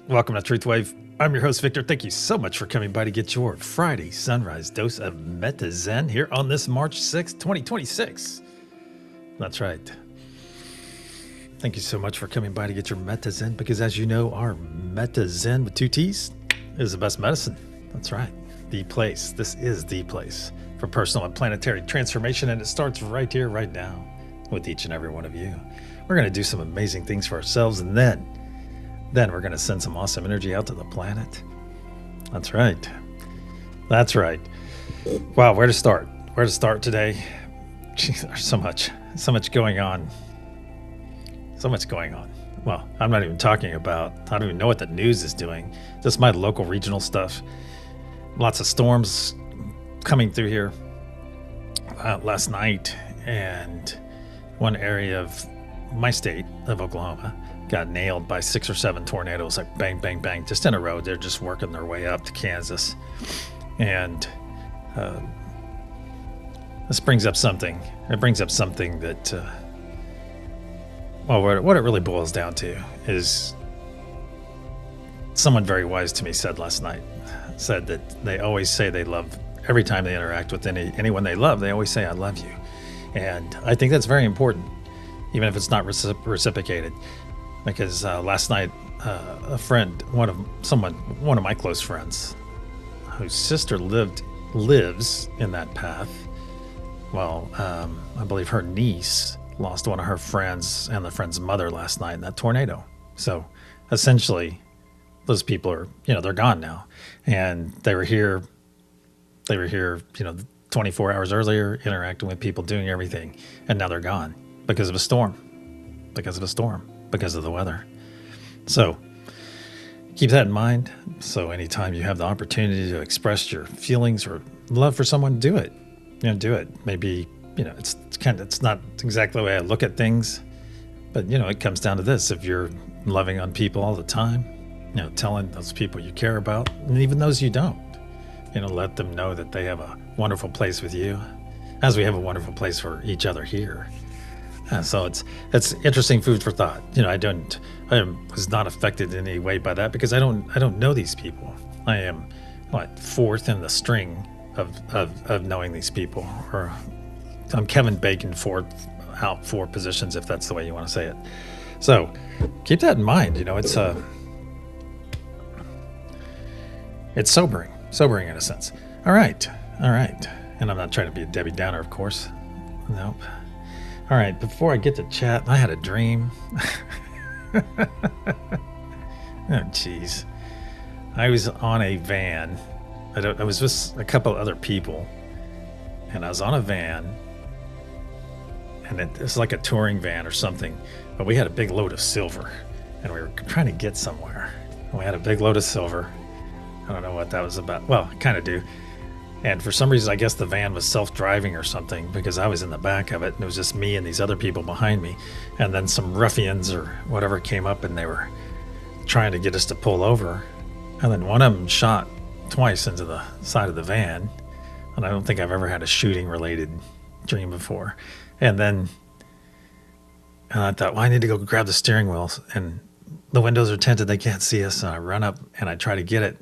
Welcome to TruthWave. I'm your host, Victor. Thank you so much for coming by to get your Friday sunrise dose of Meta Zen here on this March 6th, 2026. That's right. Thank you so much for coming by to get your Meta Zen because, as you know, our Meta Zen with 2 T's is the best medicine. That's right. The place. This is the place for personal and planetary transformation, and it starts right here, right now, with each and every one of you. We're going to do some amazing things for ourselves, and then we're going to send some awesome energy out to the planet. That's right. That's right. Wow, where to start? Where to start today? Jeez, there's so much going on. So much going on. Well, I'm not even talking about, I don't even know what the news is doing. Just my local regional stuff. Lots of storms coming through here last night, and one area of my state of Oklahoma got nailed by 6 or 7 tornadoes, like bang, bang, bang, just in a row. They're just working their way up to Kansas. And this brings up something. It brings up something that, well, what it really boils down to is someone very wise to me said last night, said that they always say they love, every time they interact with anyone they love, they always say, I love you. And I think that's very important, even if it's not reciprocated. Because last night, a friend, one of my close friends, whose sister lives in that path. Well, I believe her niece lost one of her friends and the friend's mother last night in that tornado. So essentially, those people are, they're gone now, and they were here, 24 hours earlier, interacting with people, doing everything, and now they're gone because of a storm. Because of the weather. So keep that in mind. So anytime you have the opportunity to express your feelings or love for someone, do it. Do it. Maybe, it's not exactly the way I look at things, but it comes down to this. If you're loving on people all the time, telling those people you care about, and even those you don't, let them know that they have a wonderful place with you, as we have a wonderful place for each other here. So it's interesting food for thought. I was not affected in any way by that because I don't know these people. I am fourth in the string of knowing these people, or I'm Kevin Bacon out 4 positions, if that's the way you want to say it. So keep that in mind. It's sobering in a sense. All right. And I'm not trying to be a Debbie Downer, of course. Nope. All right, before I get to chat, I had a dream. Oh, jeez. I was on a van. I was with a couple other people, and I was on a van, and it was like a touring van or something, but we had a big load of silver, and we were trying to get somewhere. And we had a big load of silver. I don't know what that was about. Well, I kind of do. And for some reason, I guess the van was self-driving or something, because I was in the back of it, and it was just me and these other people behind me. And then some ruffians or whatever came up, and they were trying to get us to pull over. And then one of them shot twice into the side of the van. And I don't think I've ever had a shooting-related dream before. And I thought, well, I need to go grab the steering wheel. And the windows are tinted, they can't see us. And I run up, and I try to get it.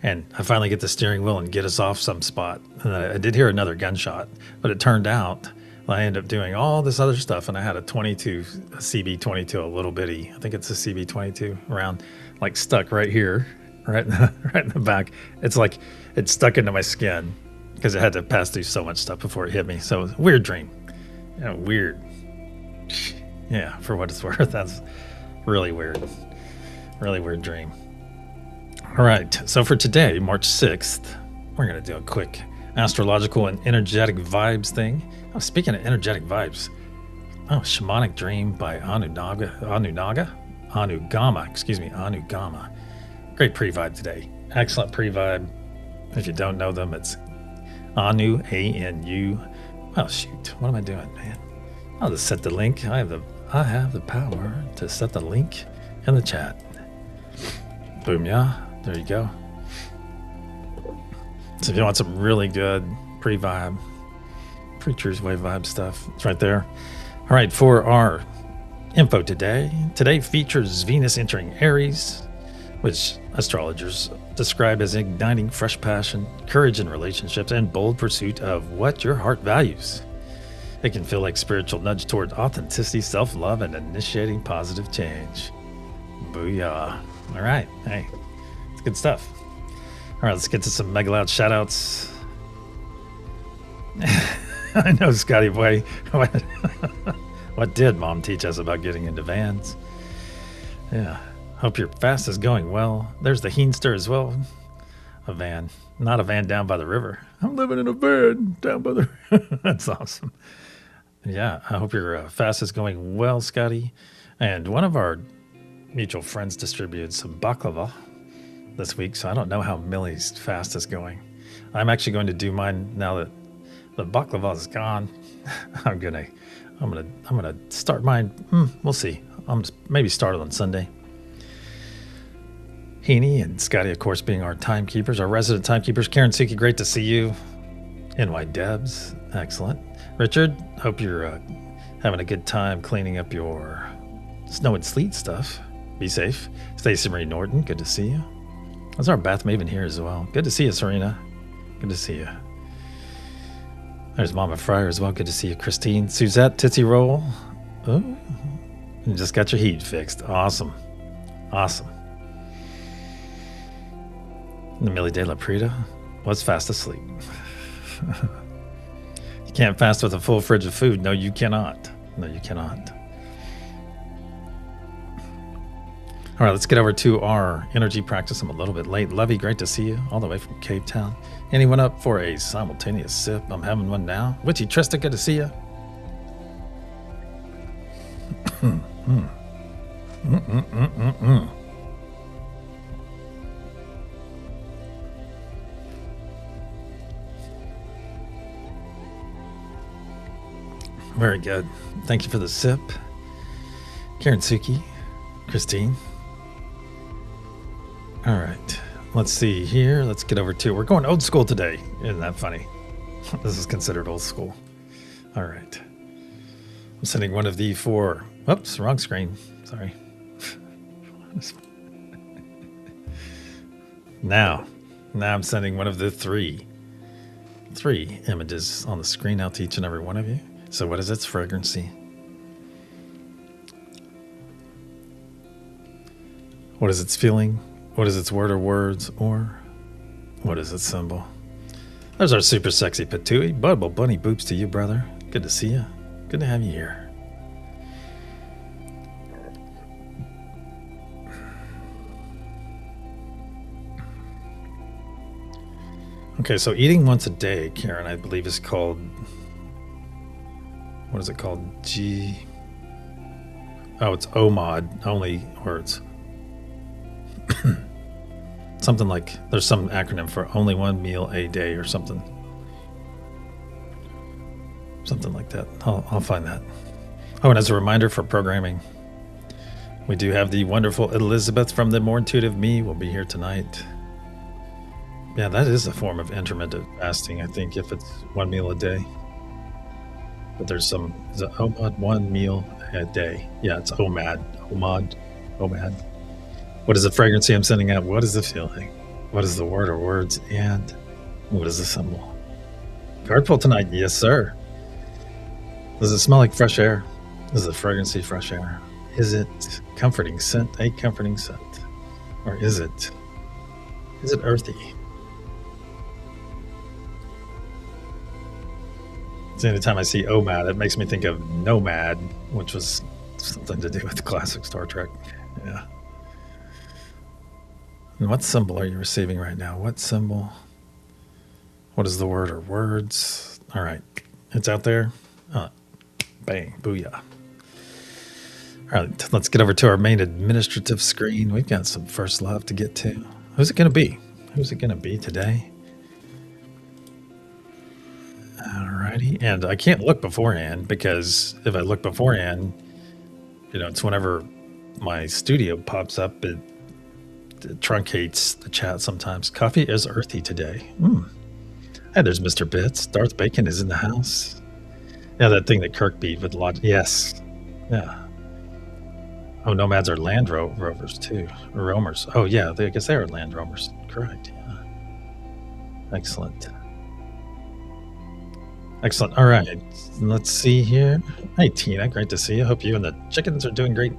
And I finally get the steering wheel and get us off some spot. And I did hear another gunshot, but it turned out I ended up doing all this other stuff. And I had a CB22, a little bitty, I think it's a CB22 round, stuck right here, right in the back. It's like it stuck into my skin because it had to pass through so much stuff before it hit me. So it was a weird dream. Weird. Yeah, for what it's worth, that's really weird. Really weird dream. All right, so for today, March 6th, we're going to do a quick astrological and energetic vibes thing. Oh, speaking of energetic vibes, Shamanic Dream by Anugama. Great pre-vibe today. Excellent pre-vibe. If you don't know them, it's Anu, A-N-U. Oh, shoot, what am I doing, man? I'll just set the link. I have the power to set the link in the chat. Boom, yeah. There you go. So if you want some really good pre-vibe, Preacher's Wave vibe stuff, it's right there. All right, for our info today features Venus entering Aries which astrologers describe as igniting fresh passion, courage in relationships, and bold pursuit of what your heart values. It can feel like spiritual nudge toward authenticity, self-love, and initiating positive change. Booyah. All right. Hey, it's good stuff. All right, let's get to some mega loud shout-outs. I know, Scotty boy. What did Mom teach us about getting into vans? Yeah. Hope your fast is going well. There's the Heenster as well. A van. Not a van down by the river. I'm living in a van down by the river. That's awesome. Yeah, I hope your fast is going well, Scotty. And one of our mutual friends distributed some baklava this week, so I don't know how Millie's fast is going. I'm actually going to do mine now that the baklava is gone. I'm gonna start mine. We'll see. I'm maybe start it on Sunday. Heaney and Scotty, of course, being our timekeepers, our resident timekeepers. Karen Suki, great to see you. NY Debs, excellent. Richard, hope you're having a good time cleaning up your snow and sleet stuff. Be safe. Stacey Marie Norton, good to see you. There's our Bath Maven here as well. Good to see you, Serena. Good to see you. There's Mama Fryer as well. Good to see you, Christine. Suzette, Tootsie Roll. Oh, you just got your heat fixed. Awesome. Awesome. Millie De La Prida was fast asleep. You can't fast with a full fridge of food. No, you cannot. No, you cannot. All right, let's get over to our energy practice. I'm a little bit late. Lovey, great to see you all the way from Cape Town. Anyone up for a simultaneous sip? I'm having one now. Witchy Trista, good to see you. Very good. Thank you for the sip. Karen Suki, Christine. All right. Let's see here. Let's get over to, we're going old school today. Isn't that funny? This is considered old school. All right. I'm sending one of the four. Oops, wrong screen. Sorry. Now I'm sending one of the three images on the screen out to each and every one of you. So what is its fragrancy? What is its feeling? What is its word or words? Or what is its symbol? There's our super sexy Patooey. Bubble bunny boops to you, brother. Good to see you. Good to have you here. Okay, so eating once a day, Karen, I believe is called, what is it called? It's OMOD, only words. Something like, there's some acronym for only one meal a day or something. Something like that. I'll find that. Oh, and as a reminder for programming, we do have the wonderful Elizabeth from the More Intuitive Me will be here tonight. Yeah, that is a form of intermittent fasting, I think, if it's one meal a day. But there's some, is it OMAD, one meal a day? Yeah, it's OMAD. What is the fragrancy I'm sending out? What is the feeling? What is the word or words? And what is the symbol? Card pull tonight, yes, sir. Does it smell like fresh air? Is the fragrancy fresh air? Is it comforting scent? A comforting scent? Or is it earthy? So anytime I see OMAD, it makes me think of Nomad, which was something to do with the classic Star Trek. Yeah. And what symbol are you receiving right now? What symbol? What is the word or words? All right. It's out there. Bang. Booyah. All right. Let's get over to our main administrative screen. We've got some first love to get to. Who's it going to be? Who's it going to be today? Alrighty. And I can't look beforehand because if I look beforehand, it's whenever my studio pops up, it truncates the chat sometimes. Coffee is earthy today. Hey, there's Mr. Bits. Darth Bacon is in the house. Yeah, that thing that Kirk beat with a lot. Yes. Yeah. Oh, nomads are land rovers too. Roamers. Oh, yeah, I guess they are land roamers. Correct. Yeah. Excellent. Excellent. All right. Let's see here. Hey, Tina. Great to see you. Hope you and the chickens are doing great.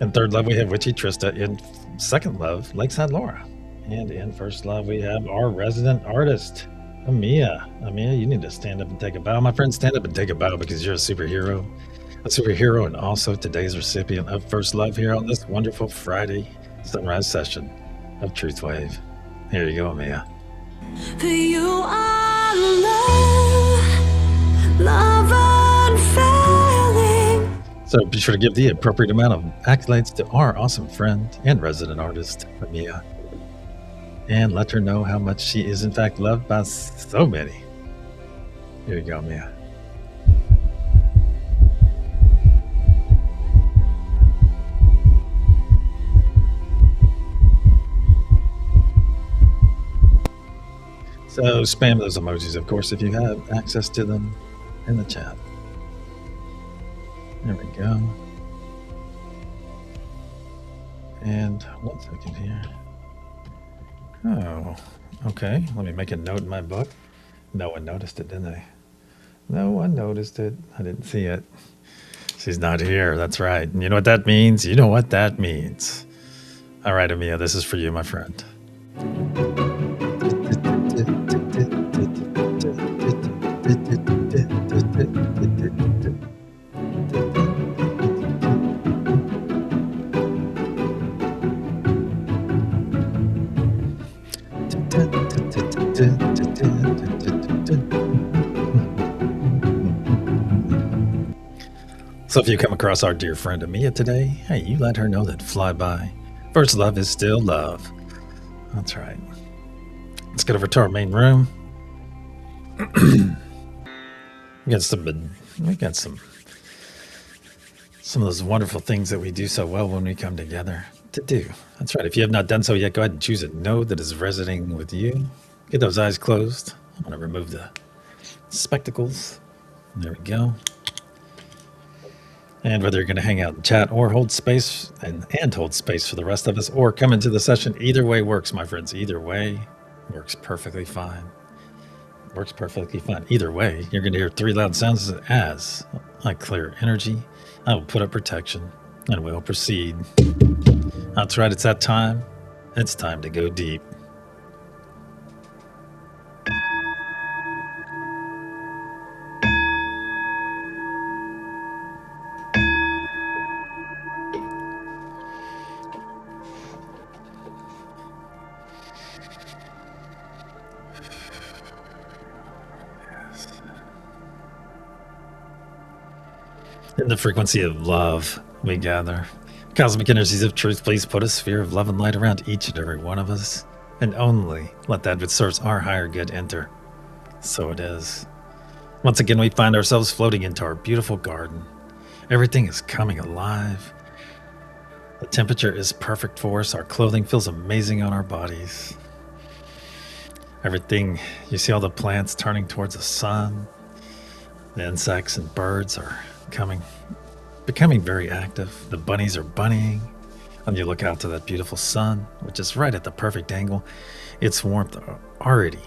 In third love, we have Witchy Trista. In second love, Lakeside Laura. And in first love, we have our resident artist, Amia. Amia, you need to stand up and take a bow. My friend, stand up and take a bow because you're a superhero. A superhero and also today's recipient of first love here on this wonderful Friday sunrise session of TruthWave. Here you go, Amia. You are love unfailing. So be sure to give the appropriate amount of accolades to our awesome friend and resident artist, Amia. And let her know how much she is in fact loved by so many. Here you go, Amia. So spam those emojis, of course, if you have access to them in the chat. There we go. And 1 second here. Oh, okay. Let me make a note in my book. No one noticed it, didn't they? No one noticed it. I didn't see it. She's not here. That's right. And you know what that means? You know what that means. All right, Amia, this is for you, my friend. So if you come across our dear friend Amia today, hey, you let her know that flyby. First love is still love. That's right. Let's get over to our main room. we got some of those wonderful things that we do so well when we come together to do. That's right. If you have not done so yet, go ahead and choose a node that is resonating with you. Get those eyes closed. I'm going to remove the spectacles. There we go. And whether you're going to hang out and chat or hold space and hold space for the rest of us or come into the session, either way works, my friends. Either way works perfectly fine. Works perfectly fine. Either way, you're going to hear 3 loud sounds as I clear energy. I will put up protection and we'll proceed. That's right. It's that time. It's time to go deep. In the frequency of love, we gather. Cosmic energies of truth, please put a sphere of love and light around each and every one of us, and only let that which serves our higher good enter. So it is. Once again, we find ourselves floating into our beautiful garden. Everything is coming alive. The temperature is perfect for us. Our clothing feels amazing on our bodies. Everything, you see all the plants turning towards the sun. The insects and birds are becoming very active. The bunnies are bunnying. And you look out to that beautiful sun, which is right at the perfect angle. Its warmth already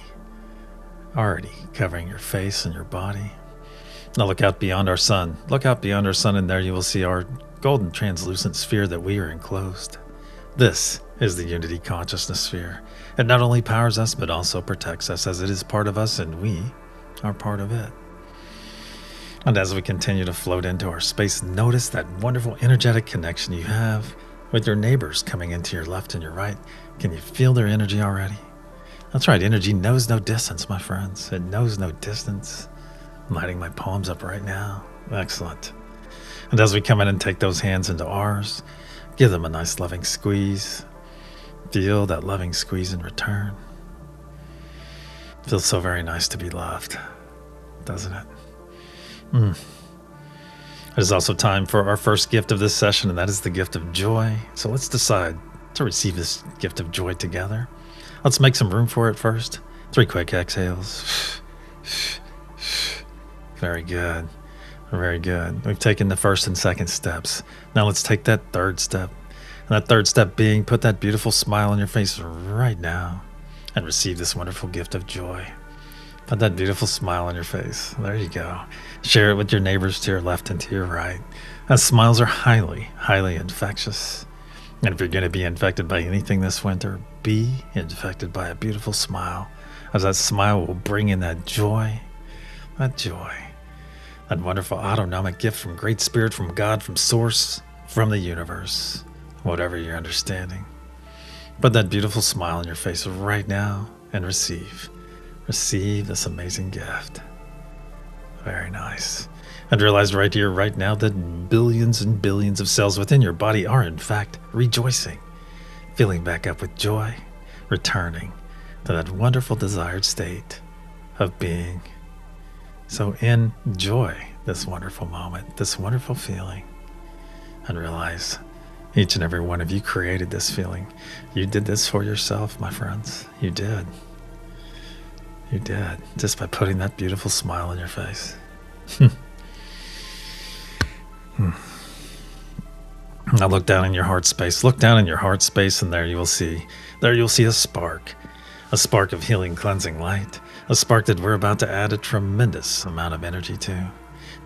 covering your face and your body. Now look out beyond our sun. Look out beyond our sun, and there you will see our golden translucent sphere that we are enclosed. This is the unity consciousness sphere. It not only powers us, but also protects us, as it is part of us and we are part of it. And as we continue to float into our space, notice that wonderful energetic connection you have with your neighbors coming into your left and your right. Can you feel their energy already? That's right, energy knows no distance, my friends. It knows no distance. I'm lighting my palms up right now. Excellent. And as we come in and take those hands into ours, give them a nice loving squeeze. Feel that loving squeeze in return. Feels so very nice to be loved, doesn't it? It is also time for our first gift of this session, and that is the gift of joy. So let's decide to receive this gift of joy together. Let's make some room for it first. 3 quick exhales. Very good. Very good. We've taken the first and second steps. Now let's take that third step. And that third step being put that beautiful smile on your face right now and receive this wonderful gift of joy. Put that beautiful smile on your face. There you go. Share it with your neighbors to your left and to your right. As smiles are highly, highly infectious. And if you're going to be infected by anything this winter, be infected by a beautiful smile, as that smile will bring in that joy, that wonderful autonomic gift from Great Spirit, from God, from Source, from the universe, whatever your understanding. Put that beautiful smile on your face right now and receive this amazing gift. Very nice. And realize right here, right now, that billions and billions of cells within your body are in fact rejoicing, filling back up with joy, returning to that wonderful desired state of being. So enjoy this wonderful moment, this wonderful feeling, and realize each and every one of you created this feeling. You did this for yourself, my friends. You did. You did, just by putting that beautiful smile on your face. Now look down in your heart space. Look down in your heart space, and there you'll see a spark of healing, cleansing light, a spark that we're about to add a tremendous amount of energy to.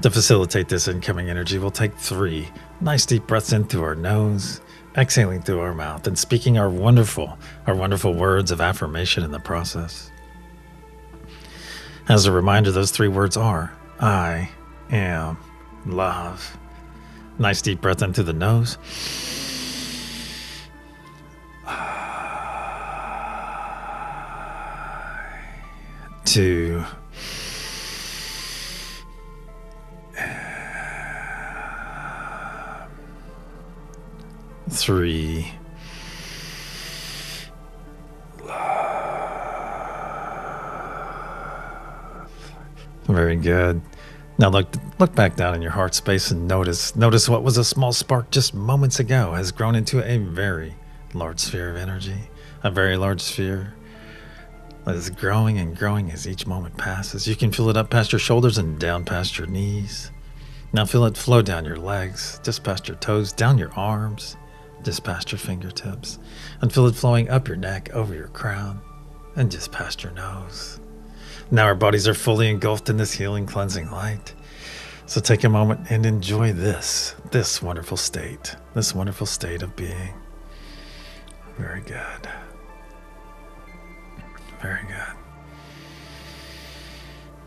To facilitate this incoming energy, we'll take 3 nice deep breaths in through our nose, exhaling through our mouth, and speaking our wonderful words of affirmation in the process. As a reminder, those 3 words are, I am love. Nice deep breath in through the nose. Two. 3. Very good. Now look back down in your heart space and notice what was a small spark just moments ago has grown into a very large sphere of energy, a very large sphere that is growing and growing as each moment passes. You can feel it up past your shoulders and down past your knees. Now feel it flow down your legs, just past your toes, down your arms, just past your fingertips, and feel it flowing up your neck, over your crown, and just past your nose. Now our bodies are fully engulfed in this healing, cleansing light. So take a moment and enjoy this wonderful state of being. Very good. Very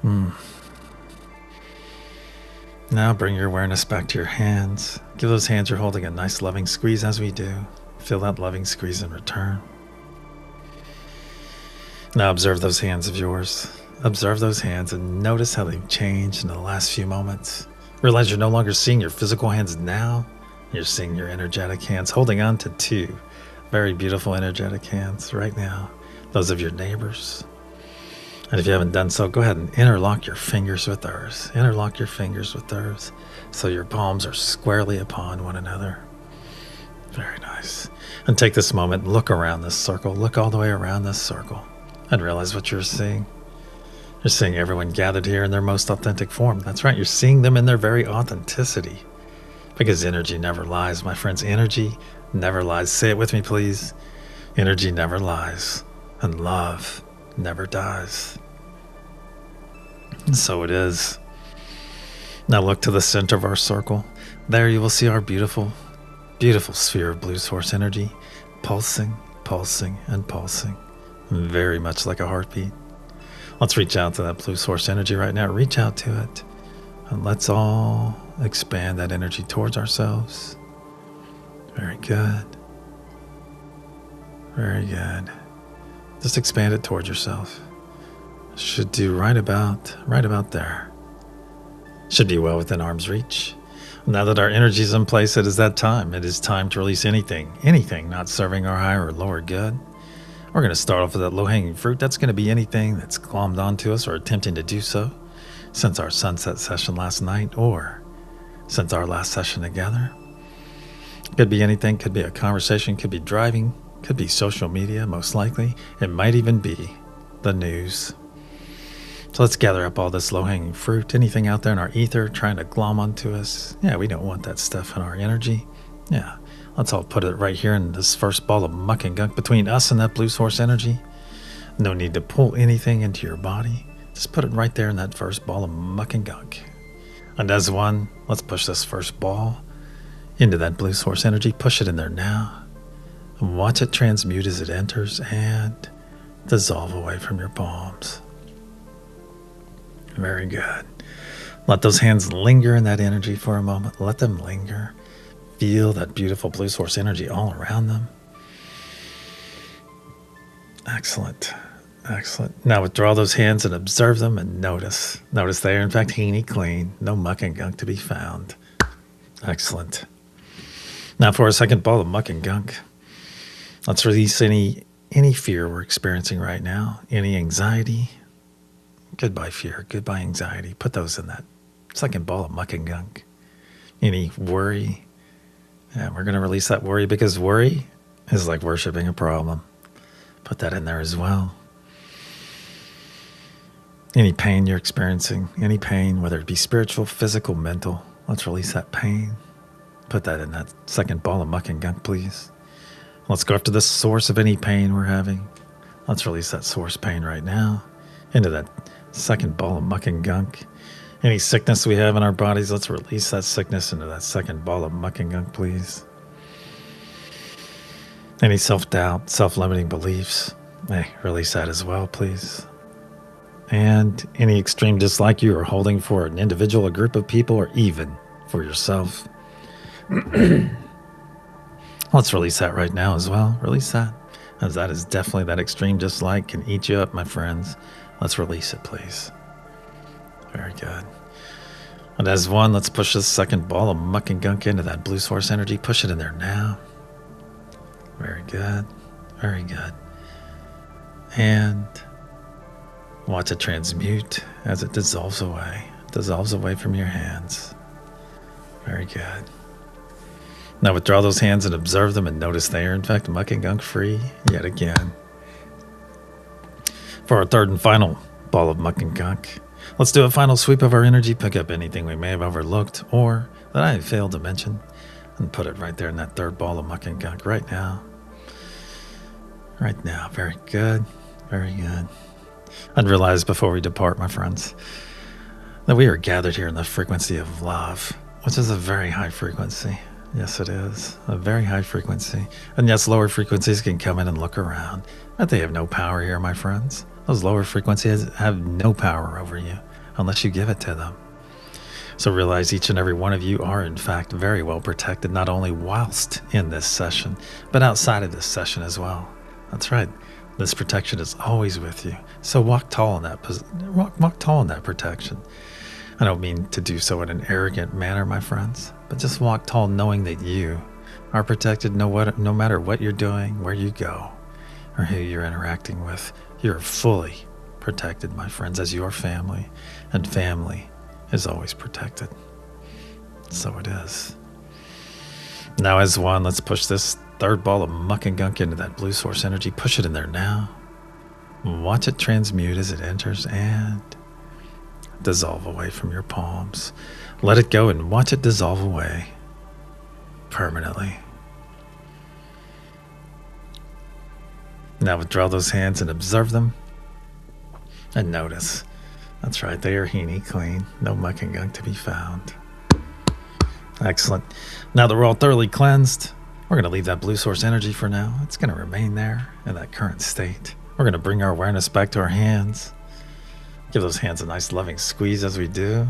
good. Now bring your awareness back to your hands. Give those hands you're holding a nice loving squeeze as we do. Feel that loving squeeze in return. Now observe those hands of yours. Observe those hands and notice how they've changed in the last few moments. Realize you're no longer seeing your physical hands now. You're seeing your energetic hands holding on to 2 very beautiful energetic hands right now. Those of your neighbors. And if you haven't done so, go ahead and interlock your fingers with theirs. Interlock your fingers with theirs so your palms are squarely upon one another. Very nice. And take this moment, look around this circle. Look all the way around this circle and realize what you're seeing. You're seeing everyone gathered here in their most authentic form. That's right. You're seeing them in their very authenticity. Because energy never lies, my friends. Energy never lies. Say it with me, please. Energy never lies. And love never dies. And so it is. Now look to the center of our circle. There you will see our beautiful, beautiful sphere of blue source energy. Pulsing, pulsing, and pulsing. Very much like a heartbeat. Let's reach out to that blue source energy right now. Reach out to it. And let's all expand that energy towards ourselves. Very good. Very good. Just expand it towards yourself. Should do right about there. Should be well within arm's reach. Now that our energy is in place, it is that time. It is time to release anything not serving our higher or lower good. We're going to start off with that low-hanging fruit. That's going to be anything that's glommed onto us or attempting to do so since our sunset session last night or since our last session together. Could be anything. Could be a conversation. Could be driving. Could be social media, most likely. It might even be the news. So let's gather up all this low-hanging fruit, anything out there in our ether trying to glom onto us. Yeah, we don't want that stuff in our energy. Yeah, let's all put it right here in this first ball of muck and gunk between us and that blue source energy. No need to pull anything into your body. Just put it right there in that first ball of muck and gunk. And as one, let's push this first ball into that blue source energy. Push it in there now. And watch it transmute as it enters and dissolve away from your palms. Very good. Let those hands linger in that energy for a moment. Let them linger. Feel that beautiful blue source energy all around them. Excellent. Excellent. Now withdraw those hands and observe them and notice. Notice they are in fact heeny clean. No muck and gunk to be found. Excellent. Now for a second ball of muck and gunk. Let's release any fear we're experiencing right now. Any anxiety. Goodbye fear. Goodbye anxiety. Put those in that second ball of muck and gunk. Any worry. Yeah, we're going to release that worry because worry is like worshiping a problem. Put that in there as well. Any pain you're experiencing, any pain, whether it be spiritual, physical, mental, let's release that pain. Put that in that second ball of muck and gunk, please. Let's go after the source of any pain we're having. Let's release that source pain right now into that second ball of muck and gunk. Any sickness we have in our bodies, let's release that sickness into that second ball of muck and gunk, please. Any self-doubt, self-limiting beliefs, release that as well, please. And any extreme dislike you are holding for an individual, a group of people, or even for yourself. Let's release that right now as well. Release that, as that is definitely that extreme dislike can eat you up, my friends. Let's release it, please. Very good. And as one, let's push this second ball of muck and gunk into that blue source energy. Push it in there now. Very good. Very good. And watch it transmute as it dissolves away. Dissolves away from your hands. Very good. Now withdraw those hands and observe them and notice they are in fact muck and gunk free yet again. For our third and final ball of muck and gunk, let's do a final sweep of our energy, pick up anything we may have overlooked or that I have failed to mention, and put it right there in that third ball of muck and gunk right now. Right now. Very good. Very good. I'd realize before we depart, my friends, that we are gathered here in the frequency of love, which is a very high frequency. Yes, it is. A very high frequency. And yes, lower frequencies can come in and look around, but they have no power here, my friends. Those lower frequencies have no power over you unless you give it to them. So realize each and every one of you are, in fact, very well protected, not only whilst in this session, but outside of this session as well. That's right. This protection is always with you. So walk tall in that walk tall in that protection. I don't mean to do so in an arrogant manner, my friends, but just walk tall knowing that you are protected no matter what you're doing, where you go, or who you're interacting with. You're fully protected, my friends, as your family, and family is always protected. So it is. Now as one, let's push this third ball of muck and gunk into that blue source energy. Push it in there now. Watch it transmute as it enters and dissolve away from your palms. Let it go and watch it dissolve away permanently. Now withdraw those hands and observe them and notice. That's right, they are heeny clean. No muck and gunk to be found. Excellent. Now that we're all thoroughly cleansed, we're going to leave that blue source energy for now. It's going to remain there in that current state. We're going to bring our awareness back to our hands. Give those hands a nice loving squeeze as we do.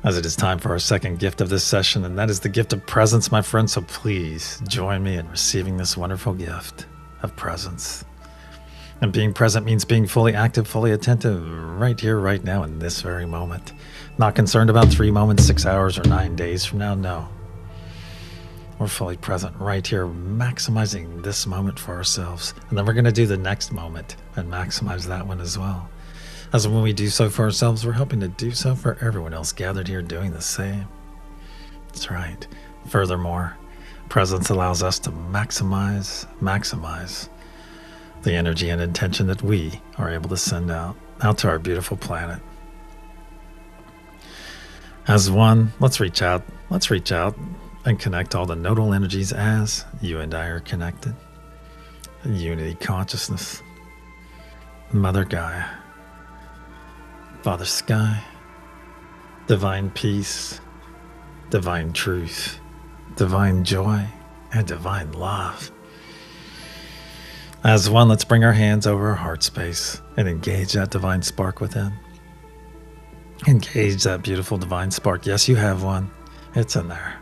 As it is time for our second gift of this session, and that is the gift of presence, my friends. So please join me in receiving this wonderful gift of presence. And being present means being fully active, fully attentive, right here, right now, in this very moment. Not concerned about 3 moments, 6 hours, or 9 days from now, no. We're fully present right here, maximizing this moment for ourselves. And then we're going to do the next moment and maximize that one as well. As when we do so for ourselves, we're hoping to do so for everyone else gathered here doing the same. That's right. Furthermore, presence allows us to maximize the energy and intention that we are able to send out out to our beautiful planet. As one, let's reach out and connect all the nodal energies as you and I are connected. Unity consciousness, Mother Gaia, Father Sky, divine peace, divine truth, divine joy, and divine love. As one, let's bring our hands over our heart space and engage that divine spark within. Engage that beautiful divine spark. Yes, you have one. It's in there.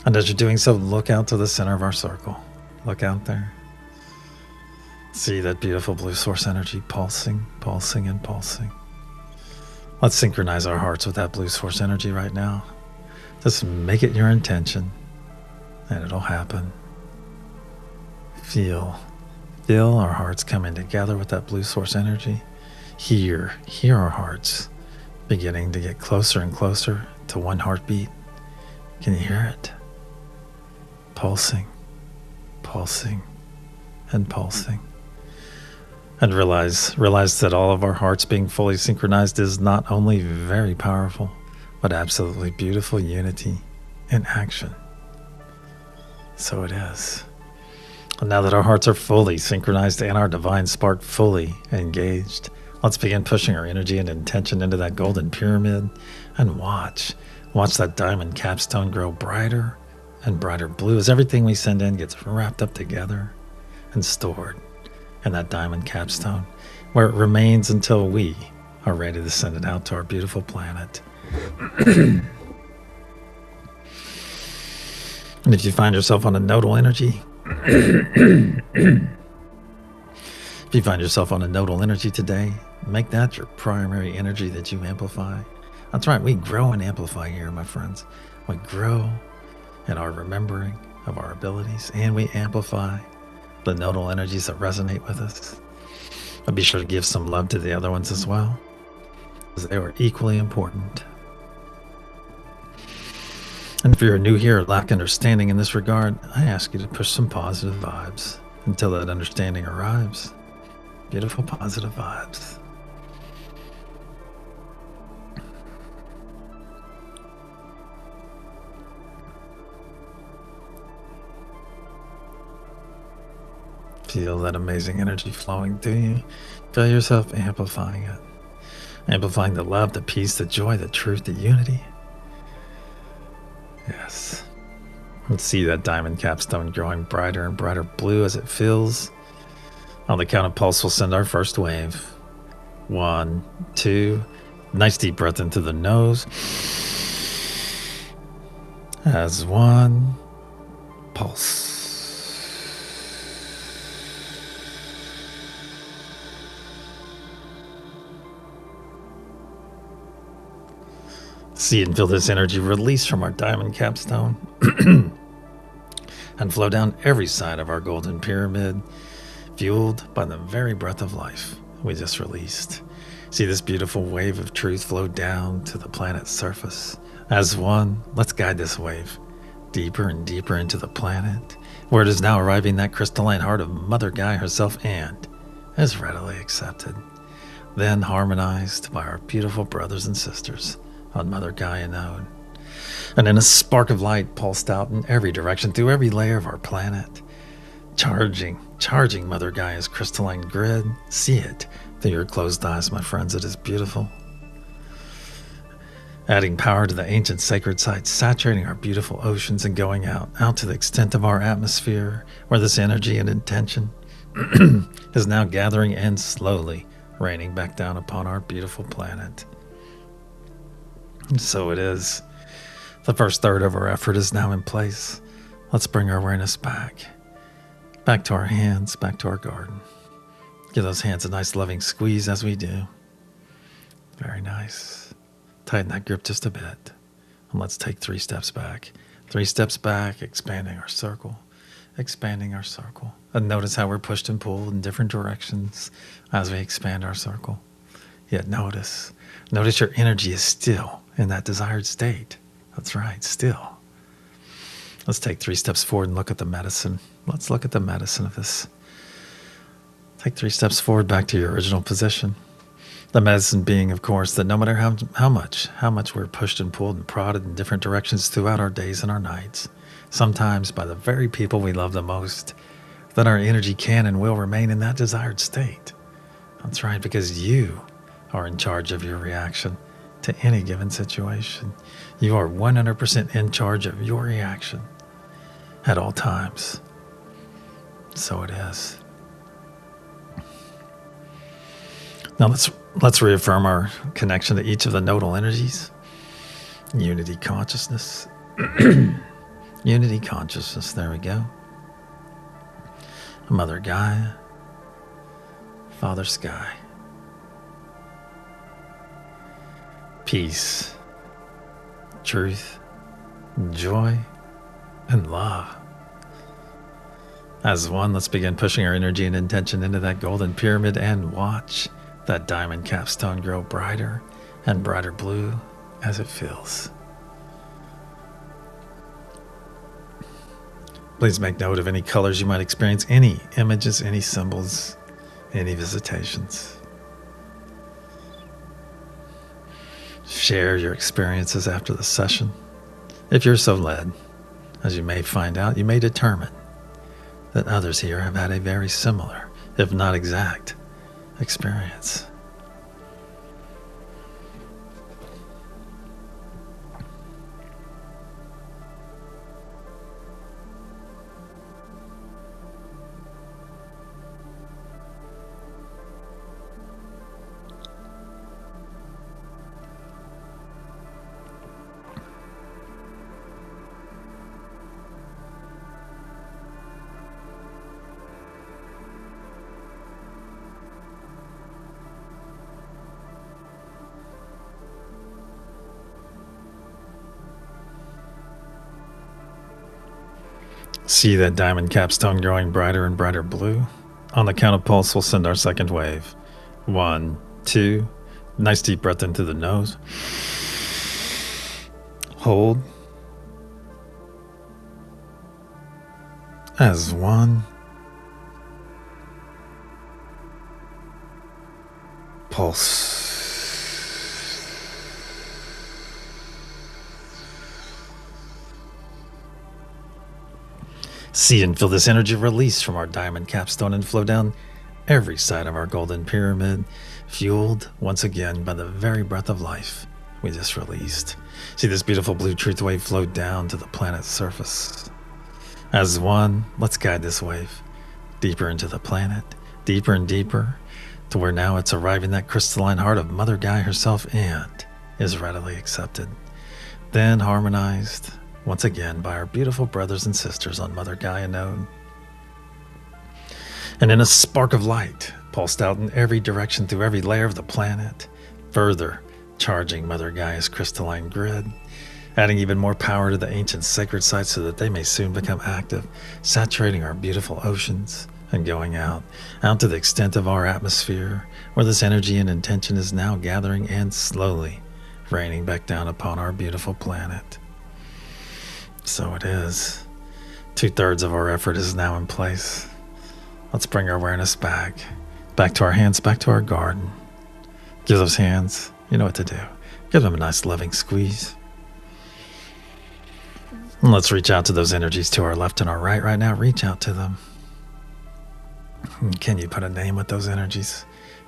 And as you're doing so, look out to the center of our circle. Look out there. See that beautiful blue source energy pulsing, pulsing, and pulsing. Let's synchronize our hearts with that blue source energy right now. Just make it your intention, and it'll happen. Feel our hearts coming together with that blue source energy. Hear our hearts beginning to get closer and closer to one heartbeat. Can you hear it? Pulsing, pulsing, and pulsing. And realize that all of our hearts being fully synchronized is not only very powerful, but absolutely beautiful unity in action. So it is. And now that our hearts are fully synchronized and our divine spark fully engaged, let's begin pushing our energy and intention into that golden pyramid and watch that diamond capstone grow brighter and brighter blue as everything we send in gets wrapped up together and stored in that diamond capstone, where it remains until we are ready to send it out to our beautiful planet. And if you find yourself on a nodal energy, today, make that your primary energy that you amplify. That's right, we grow and amplify here, my friends. We grow in our remembering of our abilities, and we amplify the nodal energies that resonate with us. But be sure to give some love to the other ones as well, because they are equally important. And if you're new here or lack understanding in this regard, I ask you to push some positive vibes until that understanding arrives. Beautiful positive vibes. Feel that amazing energy flowing through you. Feel yourself amplifying it. Amplifying the love, the peace, the joy, the truth, the unity. Yes. Let's see that diamond capstone growing brighter and brighter blue as it fills. On the count of pulse, we'll send our first wave. 1, 2. Nice deep breath into the nose. As one. Pulse. See and feel this energy release from our diamond capstone and flow down every side of our golden pyramid, fueled by the very breath of life we just released. See this beautiful wave of truth flow down to the planet's surface. As one, let's guide this wave deeper and deeper into the planet, where it is now arriving that crystalline heart of Mother Gaia herself and is readily accepted, then harmonized by our beautiful brothers and sisters on Mother Gaia node. And in a spark of light pulsed out in every direction through every layer of our planet, charging Mother Gaia's crystalline grid. See it through your closed eyes, my friends. It is beautiful. Adding power to the ancient sacred sites, saturating our beautiful oceans and going out to the extent of our atmosphere, where this energy and intention is now gathering and slowly raining back down upon our beautiful planet. And so it is. The first third of our effort is now in place. Let's bring our awareness back to our hands, back to our garden. Give those hands a nice loving squeeze as we do. Very nice. Tighten that grip just a bit. And let's take 3 steps back. 3 steps back, expanding our circle. And notice how we're pushed and pulled in different directions as we expand our circle. Yet notice your energy is still in that desired state. That's right, still. Let's take 3 steps forward and look at the medicine. Let's look at the medicine of this. Take 3 steps forward back to your original position. The medicine being, of course, that no matter how much we're pushed and pulled and prodded in different directions throughout our days and our nights, sometimes by the very people we love the most, that our energy can and will remain in that desired state. That's right, because you are in charge of your reaction to any given situation. You are 100% in charge of your reaction at all times. So it is. Now let's reaffirm our connection to each of the nodal energies. Unity consciousness. Unity consciousness, there we go. Mother Gaia, Father Sky. Peace, truth, joy, and love. As one, let's begin pushing our energy and intention into that golden pyramid and watch that diamond capstone grow brighter and brighter blue as it fills. Please make note of any colors you might experience, any images, any symbols, any visitations. Share your experiences after the session. If you're so led, as you may find out, you may determine that others here have had a very similar, if not exact, experience. See that diamond capstone growing brighter and brighter blue? On the count of pulse, we'll send our second wave. 1, 2. Nice deep breath into the nose. Hold. As 1. Pulse. See and feel this energy release from our diamond capstone and flow down every side of our golden pyramid, fueled once again by the very breath of life we just released. See this beautiful blue truth wave flow down to the planet's surface. As one, let's guide this wave deeper into the planet, deeper and deeper, to where now it's arriving that crystalline heart of Mother Gaia herself and is readily accepted. Then harmonized once again by our beautiful brothers and sisters on Mother Gaia node. And in a spark of light, pulsed out in every direction through every layer of the planet, further charging Mother Gaia's crystalline grid, adding even more power to the ancient sacred sites so that they may soon become active, saturating our beautiful oceans and going out to the extent of our atmosphere, where this energy and intention is now gathering and slowly raining back down upon our beautiful planet. So it is. 2/3 of our effort is now in place. Let's bring our awareness back to our hands, back to our garden. Give those hands, you know what to do. Give them a nice loving squeeze. And let's reach out to those energies to our left and our right now. Reach out to them. Can you put a name with those energies?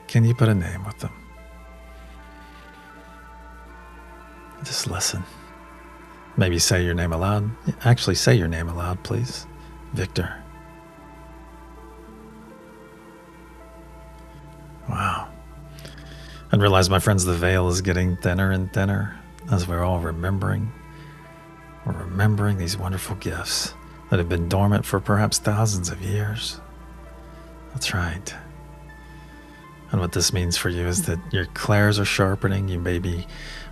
Can you put a name with them? Just listen. Maybe say your name aloud. Actually, say your name aloud, please. Victor. Wow. And realize, my friends, the veil is getting thinner and thinner as we're all remembering. We're remembering these wonderful gifts that have been dormant for perhaps thousands of years. That's right. And what this means for you is that your clairs are sharpening. You may be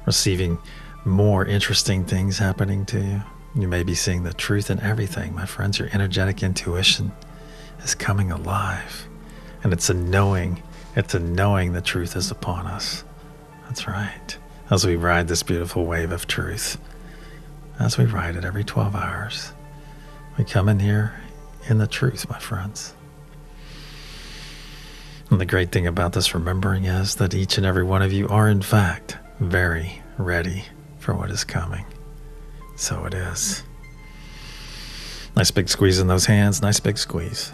receiving more interesting things happening to you. You may be seeing the truth in everything, my friends. Your energetic intuition is coming alive. And it's a knowing the truth is upon us. That's right. As we ride this beautiful wave of truth, as we ride it every 12 hours, we come in here in the truth, my friends. And the great thing about this remembering is that each and every one of you are, in fact, very ready for what is coming. So it is. Nice big squeeze in those hands. Nice big squeeze.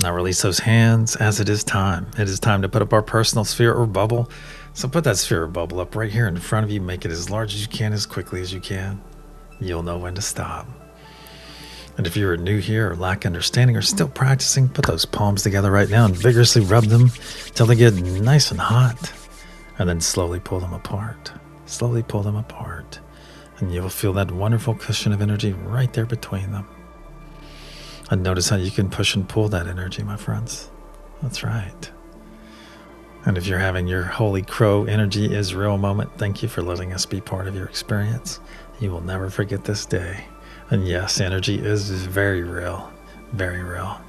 Now release those hands as it is time. It is time to put up our personal sphere or bubble. So put that sphere or bubble up right here in front of you. Make it as large as you can, as quickly as you can. You'll know when to stop. And if you're new here or lack understanding or still practicing, put those palms together right now and vigorously rub them till they get nice and hot. And then slowly pull them apart. Slowly pull them apart. And you will feel that wonderful cushion of energy right there between them. And notice how you can push and pull that energy, my friends. That's right. And if you're having your Holy Crow Energy is Real moment, thank you for letting us be part of your experience. You will never forget this day. And yes, energy is very real. Very real.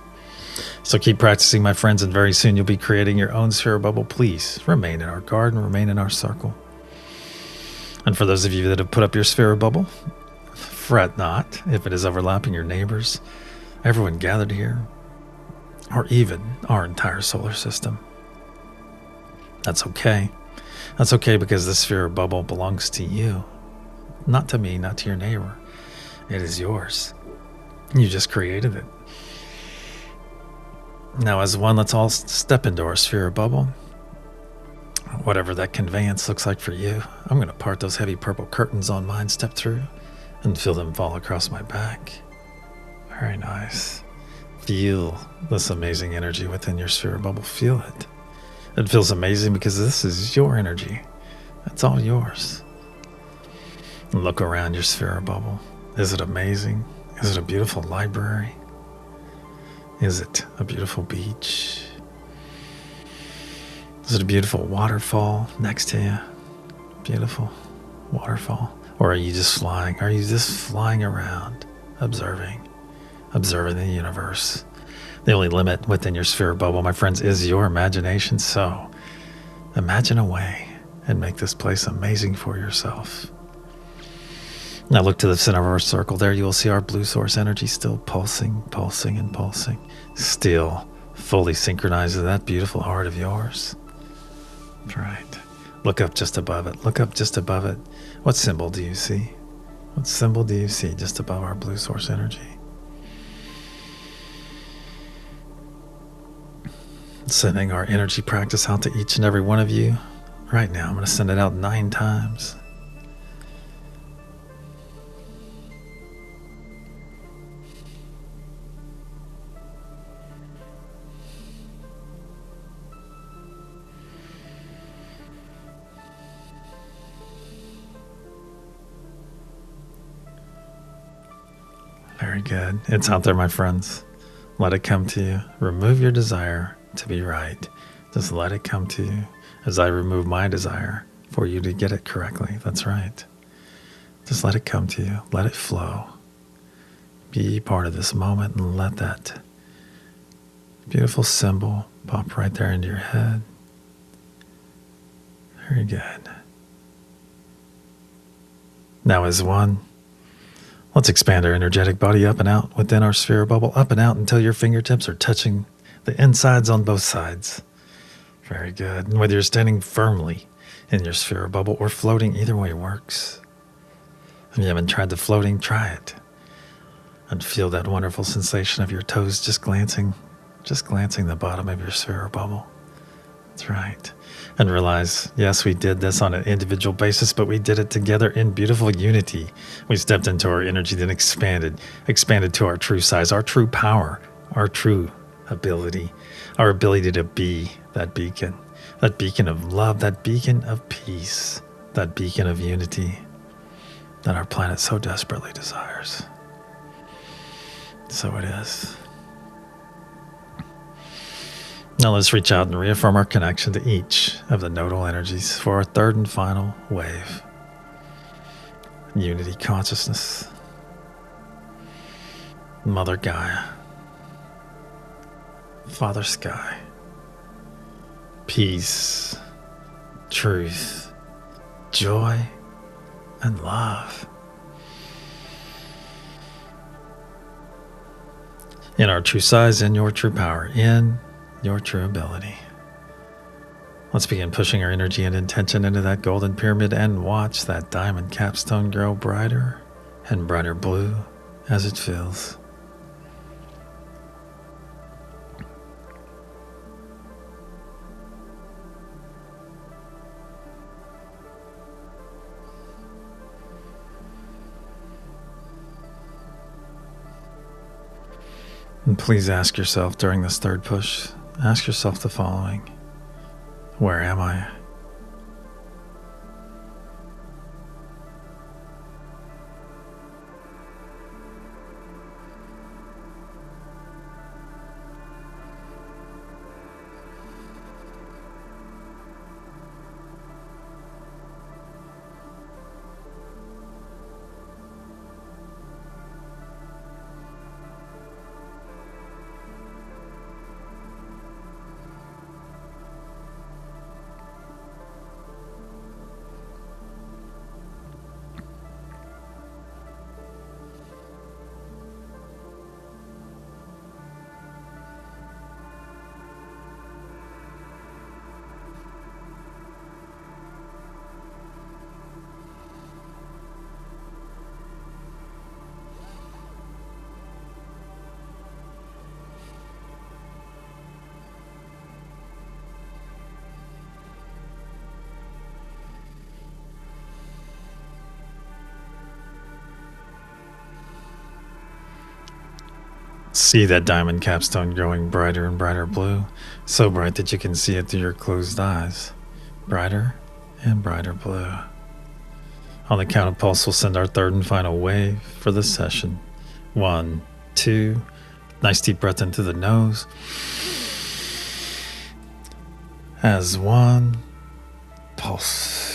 So keep practicing, my friends, and very soon you'll be creating your own sphere bubble. Please remain in our garden, remain in our circle. And for those of you that have put up your sphere bubble, fret not if it is overlapping your neighbors, everyone gathered here, or even our entire solar system. That's okay. That's okay, because the sphere bubble belongs to you, not to me, not to your neighbor. It is yours. You just created it. Now, as one, let's all step into our sphere bubble. Whatever that conveyance looks like for you, I'm going to part those heavy purple curtains on mine, step through, and feel them fall across my back. Very nice. Feel this amazing energy within your sphere bubble. Feel it. It feels amazing because this is your energy. It's all yours. And look around your sphere bubble. Is it amazing? Is it a beautiful library? Is it a beautiful beach? Is it a beautiful waterfall next to you? Beautiful waterfall. Or are you just flying? Are you just flying around, observing the universe? The only limit within your sphere bubble, my friends, is your imagination. So imagine away and make this place amazing for yourself. Now look to the center of our circle. There you will see our blue source energy still pulsing, pulsing, and pulsing. Still fully synchronized to that beautiful heart of yours. That's right. Look up just above it. Look up just above it. What symbol do you see? What symbol do you see just above our blue source energy? Sending our energy practice out to each and every one of you. Right now, I'm going to send it out 9 times. Very good. It's out there, my friends. Let it come to you. Remove your desire to be right. Just let it come to you as I remove my desire for you to get it correctly. That's right. Just let it come to you. Let it flow. Be part of this moment and let that beautiful symbol pop right there into your head. Very good. Now as one, let's expand our energetic body up and out within our sphere bubble, up and out until your fingertips are touching the insides on both sides. Very good. And whether you're standing firmly in your sphere bubble or floating, either way works. If you haven't tried the floating, try it. And feel that wonderful sensation of your toes just glancing the bottom of your sphere bubble. That's right. And realize, yes, we did this on an individual basis, but we did it together in beautiful unity. We stepped into our energy, then expanded to our true size, our true power, our true ability, our ability to be that beacon of love, that beacon of peace, that beacon of unity that our planet so desperately desires. So it is. Now let's reach out and reaffirm our connection to each of the nodal energies for our third and final wave. Unity consciousness. Mother Gaia. Father Sky. Peace. Truth. Joy. And love. In our true size, in your true power. In your true ability. Let's begin pushing our energy and intention into that golden pyramid and watch that diamond capstone grow brighter and brighter blue as it fills. And please ask yourself during this third push, ask yourself the following. Where am I? See that diamond capstone growing brighter and brighter blue, so bright that you can see it through your closed eyes. Brighter and brighter blue. On the count of pulse, we'll send our third and final wave for this session. 1, 2, nice deep breath into the nose. As 1, pulse.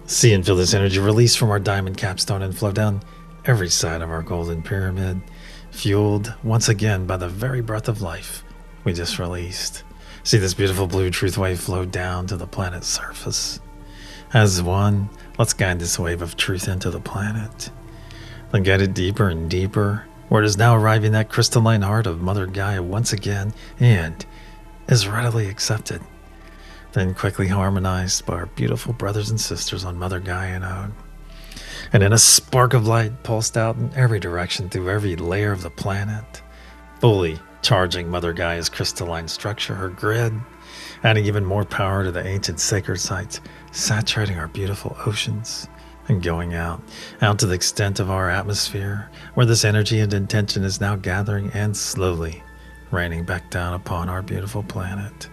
See and feel this energy release from our diamond capstone and flow down every side of our golden pyramid, fueled once again by the very breath of life we just released. See this beautiful blue truth wave flow down to the planet's surface. As 1, let's guide this wave of truth into the planet. Then guide it deeper and deeper, where it is now arriving that crystalline heart of Mother Gaia once again and is readily accepted. Then quickly harmonized by our beautiful brothers and sisters on Mother Gaia node. And in a spark of light pulsed out in every direction through every layer of the planet, fully charging Mother Gaia's crystalline structure, her grid, adding even more power to the ancient sacred sites, saturating our beautiful oceans, and going out to the extent of our atmosphere, where this energy and intention is now gathering and slowly raining back down upon our beautiful planet.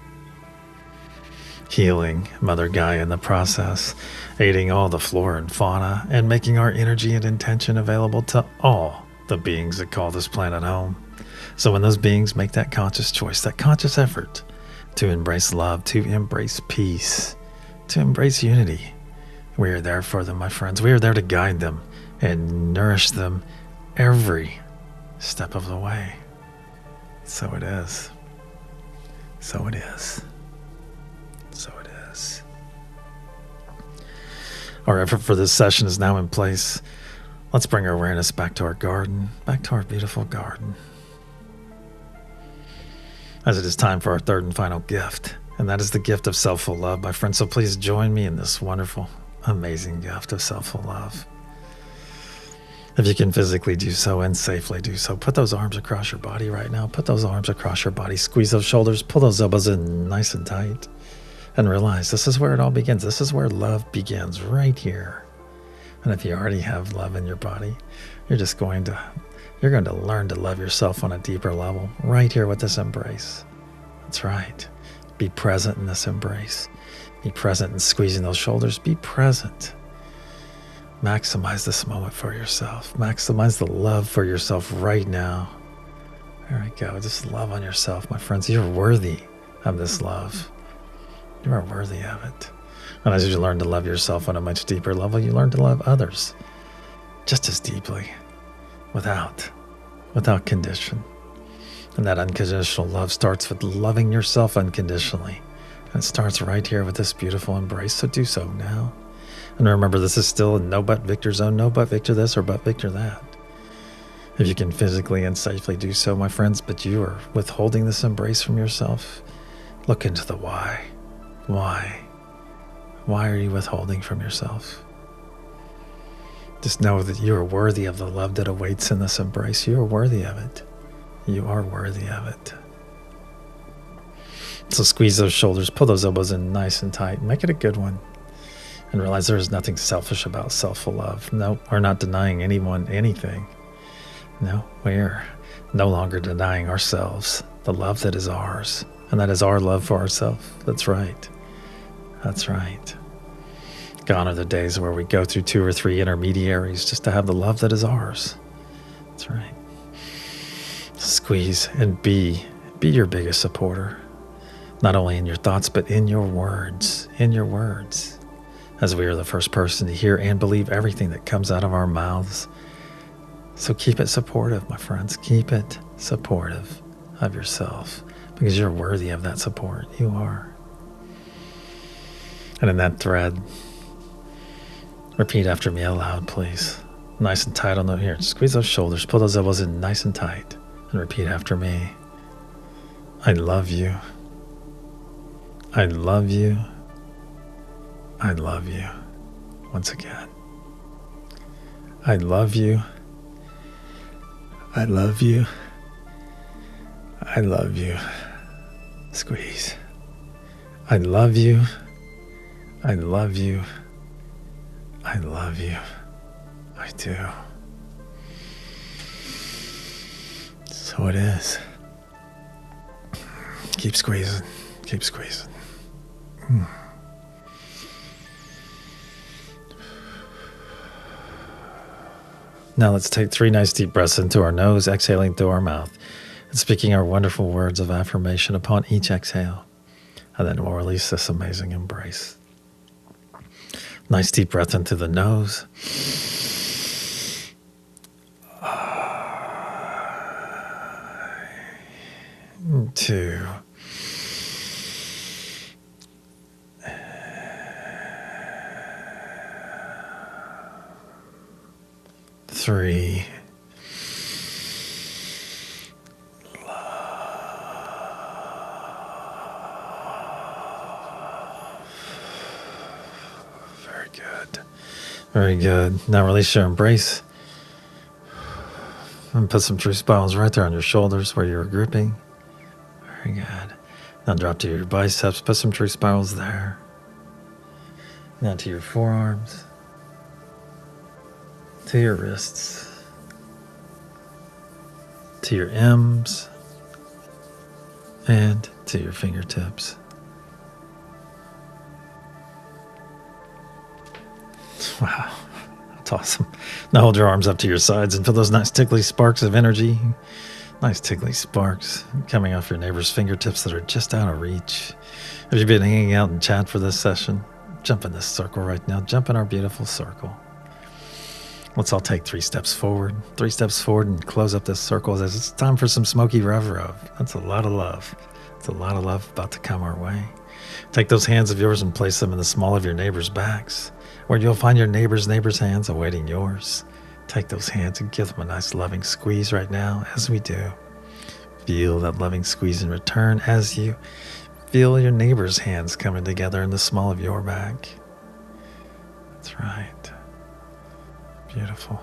Healing Mother Gaia in the process, aiding all the flora and fauna, and making our energy and intention available to all the beings that call this planet home. So when those beings make that conscious choice, that conscious effort to embrace love, to embrace peace, to embrace unity, we are there for them, my friends. We are there to guide them and nourish them every step of the way. So it is. So it is. So it is. Our effort for this session is now in place. Let's bring our awareness back to our garden, back to our beautiful garden. As it is time for our third and final gift, and that is the gift of self-full love, my friends. So please join me in this wonderful, amazing gift of self-full love. If you can physically do so and safely do so, put those arms across your body right now. Put those arms across your body. Squeeze those shoulders. Pull those elbows in nice and tight. And realize this is where it all begins. This is where love begins, right here. And if you already have love in your body, you're going to learn to love yourself on a deeper level, right here with this embrace. That's right. Be present in this embrace. Be present in squeezing those shoulders. Be present. Maximize this moment for yourself. Maximize the love for yourself right now. There we go. Just love on yourself, my friends. You're worthy of this love. You are worthy of it. And as you learn to love yourself on a much deeper level, you learn to love others just as deeply, without condition. And that unconditional love starts with loving yourself unconditionally. And it starts right here with this beautiful embrace. So do so now. And remember, this is still a no but Victor zone, no but Victor this or but Victor that. If you can physically and safely do so, my friends, but you are withholding this embrace from yourself, look into the why. Why? Why are you withholding from yourself? Just know that you are worthy of the love that awaits in this embrace. You are worthy of it. You are worthy of it. So squeeze those shoulders, pull those elbows in nice and tight, make it a good one. And realize there is nothing selfish about self-love. No, we're not denying anyone anything. No, we're no longer denying ourselves the love that is ours. And that is our love for ourselves. That's right. That's right. Gone are the days where we go through 2 or 3 intermediaries just to have the love that is ours. That's right. Squeeze and be your biggest supporter. Not only in your thoughts, but in your words. In your words. As we are the first person to hear and believe everything that comes out of our mouths. So keep it supportive, my friends. Keep it supportive of yourself. Because you're worthy of that support. You are. And in that thread, repeat after me aloud, please. Nice and tight on the here. Squeeze those shoulders. Pull those elbows in nice and tight. And repeat after me. I love you. I love you. I love you. Once again. I love you. I love you. I love you. Squeeze. I love you. I love you. I love you. I do. So it is. Keep squeezing. Keep squeezing. Now let's take 3 nice deep breaths into our nose, exhaling through our mouth, and speaking our wonderful words of affirmation upon each exhale. And then we'll release this amazing embrace. Nice deep breath into the nose. 2. 3. Very good. Very good. Now release your embrace. And put some truth spirals right there on your shoulders where you're gripping. Very good. Now drop to your biceps. Put some truth spirals there. Now to your forearms. To your wrists. To your M's. And to your fingertips. Wow. That's awesome. Now hold your arms up to your sides and feel those nice tickly sparks of energy. Nice tickly sparks coming off your neighbor's fingertips that are just out of reach. Have you been hanging out in chat for this session? Jump in this circle right now. Jump in our beautiful circle. Let's all take 3 steps forward. 3 steps forward and close up this circle as it's time for some smoky rev. That's a lot of love. It's a lot of love about to come our way. Take those hands of yours and place them in the small of your neighbor's backs, where you'll find your neighbor's hands awaiting yours. Take those hands and give them a nice loving squeeze right now as we do. Feel that loving squeeze in return as you feel your neighbor's hands coming together in the small of your back. That's right. Beautiful.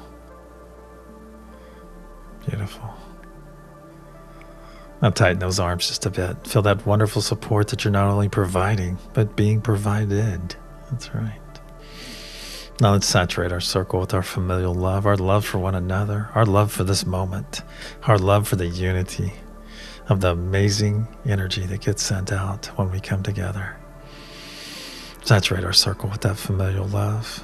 Beautiful. Now tighten those arms just a bit. Feel that wonderful support that you're not only providing, but being provided. That's right. Now let's saturate our circle with our familial love, our love for one another, our love for this moment, our love for the unity of the amazing energy that gets sent out when we come together. Saturate our circle with that familial love.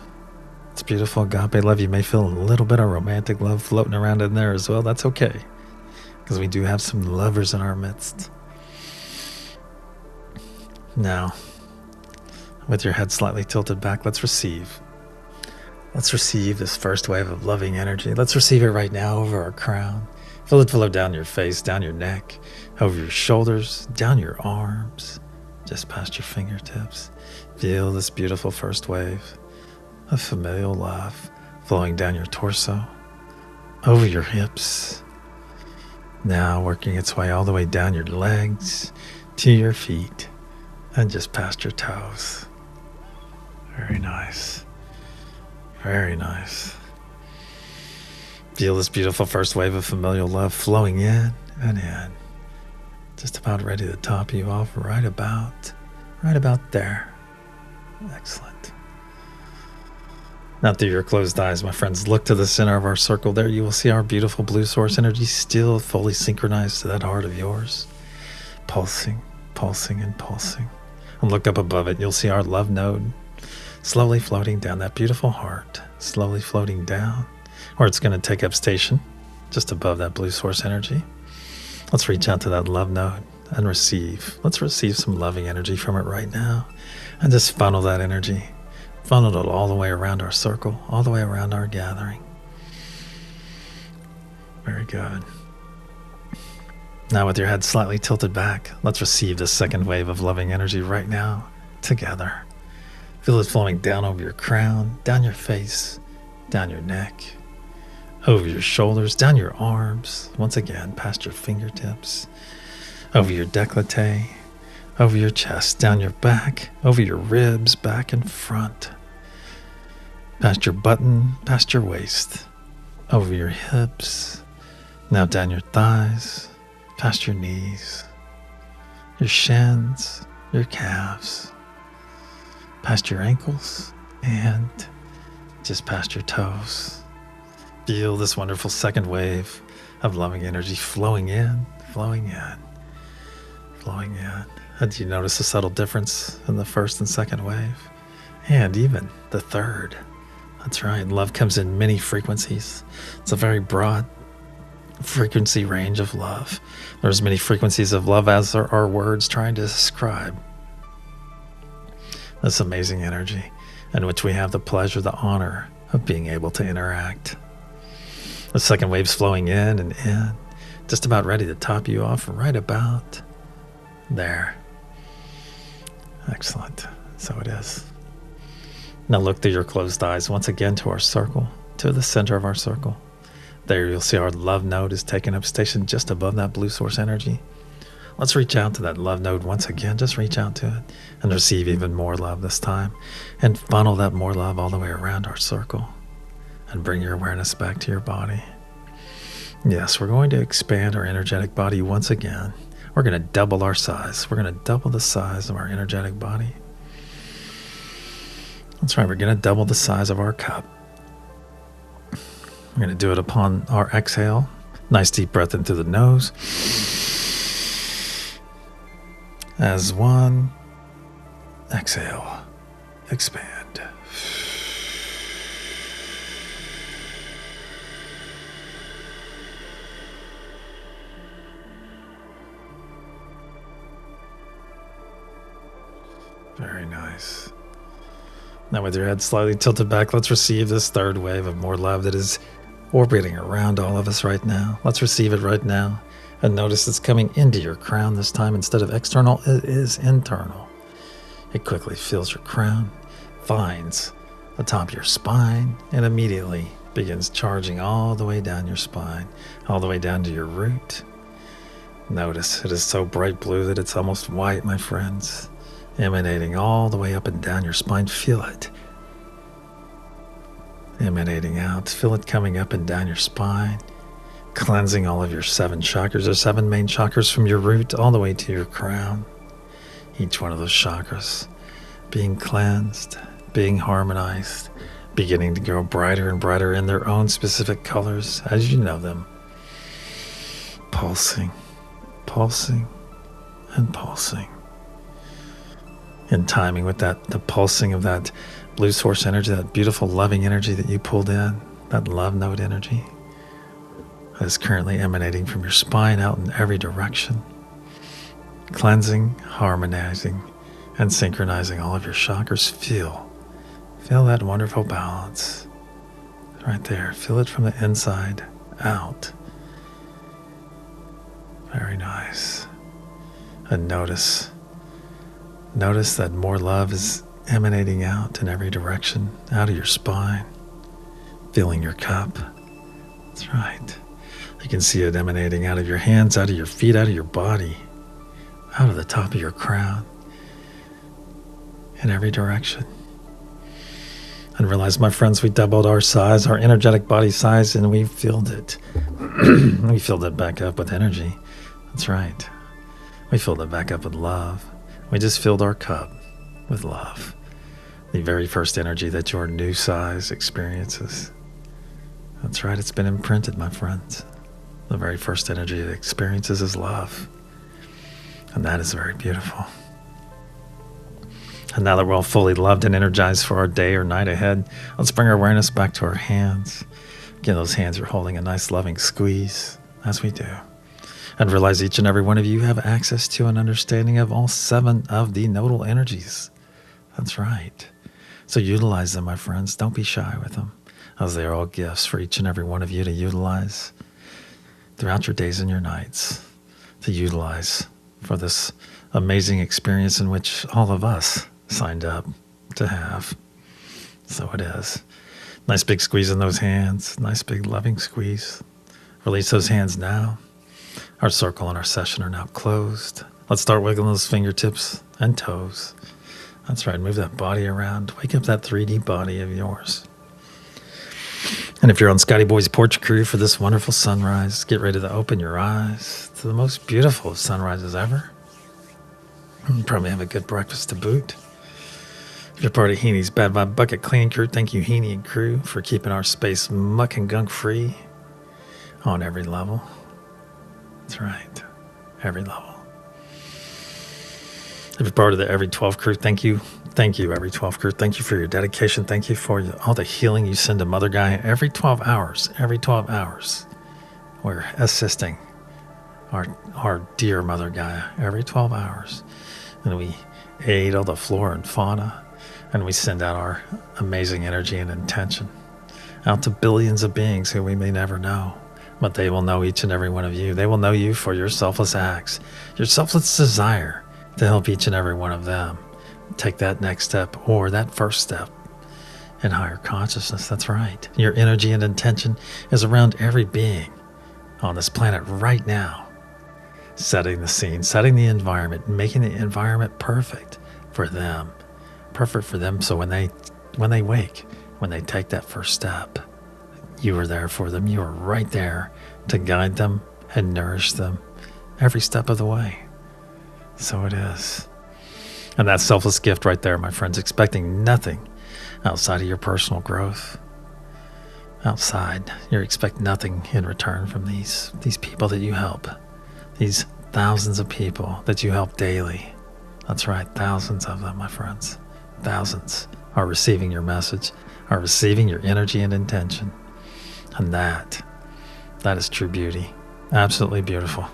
It's beautiful agape love. You may feel a little bit of romantic love floating around in there as well. That's okay, because we do have some lovers in our midst. Now, with your head slightly tilted back, let's receive. Let's receive this first wave of loving energy. Let's receive it right now over our crown. Feel it flow down your face, down your neck, over your shoulders, down your arms, just past your fingertips. Feel this beautiful first wave of familial love flowing down your torso, over your hips, now working its way all the way down your legs, to your feet, and just past your toes. Very nice. Very nice. Feel this beautiful first wave of familial love flowing in and in. Just about ready to top you off right about there. Excellent. Now through your closed eyes, my friends, look to the center of our circle. There you will see our beautiful blue source energy still fully synchronized to that heart of yours. Pulsing, pulsing, and pulsing. And look up above it, you'll see our love node slowly floating down that beautiful heart. Slowly floating down, where it's going to take up station just above that blue source energy. Let's reach out to that love node and receive. Let's receive some loving energy from it right now and just funnel that energy. Funnel it all the way around our circle, all the way around our gathering. Very good. Now with your head slightly tilted back, let's receive this second wave of loving energy right now together. Feel it flowing down over your crown, down your face, down your neck, over your shoulders, down your arms, once again past your fingertips, over your décolleté, over your chest, down your back, over your ribs, back and front, past your button, past your waist, over your hips, now down your thighs, past your knees, your shins, your calves, past your ankles, and just past your toes. Feel this wonderful second wave of loving energy flowing in, flowing in, flowing in. And do you notice a subtle difference in the first and second wave? And even the third. That's right, love comes in many frequencies. It's a very broad frequency range of love. There's many frequencies of love as there are words trying to describe this amazing energy in which we have the pleasure, the honor of being able to interact. The second wave's flowing in and in, just about ready to top you off right about there. Excellent. So it is. Now look through your closed eyes once again to our circle, to the center of our circle. There you'll see our love node is taking up station just above that blue source energy. Let's reach out to that love node once again. Just reach out to it and receive even more love this time. And funnel that more love all the way around our circle. And bring your awareness back to your body. Yes, we're going to expand our energetic body once again. We're going to double our size. We're going to double the size of our energetic body. That's right, we're going to double the size of our cup. We're going to do it upon our exhale. Nice deep breath in through the nose. As one, exhale, expand. Very nice. Now with your head slightly tilted back, let's receive this third wave of more love that is orbiting around all of us right now. Let's receive it right now. And notice it's coming into your crown this time. Instead of external, it is internal. It quickly fills your crown, finds the top of your spine, and immediately begins charging all the way down your spine, all the way down to your root. Notice it is so bright blue that it's almost white, my friends, emanating all the way up and down your spine. Feel it. Emanating out. Feel it coming up and down your spine. Cleansing all of your 7 chakras, or 7 main chakras from your root all the way to your crown. Each one of those chakras being cleansed, being harmonized, beginning to grow brighter and brighter in their own specific colors as you know them. Pulsing, pulsing, and pulsing. In timing with that, the pulsing of that blue source energy, that beautiful loving energy that you pulled in, that love node energy, is currently emanating from your spine out in every direction, cleansing, harmonizing, and synchronizing all of your chakras. Feel that wonderful balance right there. Feel it from the inside out. Very nice. And notice that more love is emanating out in every direction, out of your spine, filling your cup. That's right. You can see it emanating out of your hands, out of your feet, out of your body, out of the top of your crown, in every direction. And realize, my friends, we doubled our size, our energetic body size, and we filled it. We filled it back up with energy. That's right. We filled it back up with love. We just filled our cup with love. The very first energy that your new size experiences. That's right, it's been imprinted, my friends. The very first energy it experiences is love. And that is very beautiful. And now that we're all fully loved and energized for our day or night ahead, let's bring our awareness back to our hands. Again, those hands are holding a nice loving squeeze, as we do. And realize each and every one of you have access to an understanding of all 7 of the nodal energies. That's right. So utilize them, my friends. Don't be shy with them, as they are all gifts for each and every one of you to utilize throughout your days and your nights, to utilize for this amazing experience in which all of us signed up to have. So it is. Nice big squeeze in those hands. Nice big loving squeeze. Release those hands now. Our circle and our session are now closed. Let's start wiggling those fingertips and toes. That's right. Move that body around. Wake up that 3D body of yours. And if you're on Scotty Boy's porch crew for this wonderful sunrise, get ready to open your eyes to the most beautiful of sunrises ever. You probably have a good breakfast to boot. If you're part of Heenie's Bad Vibe Bucket Cleaning Crew, thank you, Heenie and crew, for keeping our space muck and gunk free on every level. That's right. Every level. If you're part of the Every 12 crew, thank you. Thank you, Every 12 crew. Thank you for your dedication. Thank you for all the healing you send to Mother Gaia every 12 hours. Every 12 hours. We're assisting our dear Mother Gaia every 12 hours. And we aid all the flora and fauna. And we send out our amazing energy and intention out to billions of beings who we may never know. But they will know each and every one of you. They will know you for your selfless acts, your selfless desire to help each and every one of them take that next step or that first step in higher consciousness. That's right. Your energy and intention is around every being on this planet right now, setting the scene, setting the environment, making the environment perfect for them. Perfect for them, so when they wake, when they take that first step, you are there for them. You are right there to guide them and nourish them every step of the way. So it is. And that selfless gift right there, my friends, expecting nothing outside of your personal growth. Outside, you expect nothing in return from these people that you help. These thousands of people that you help daily. That's right, thousands of them, my friends. Thousands are receiving your message, are receiving your energy and intention. And that is true beauty. Absolutely beautiful.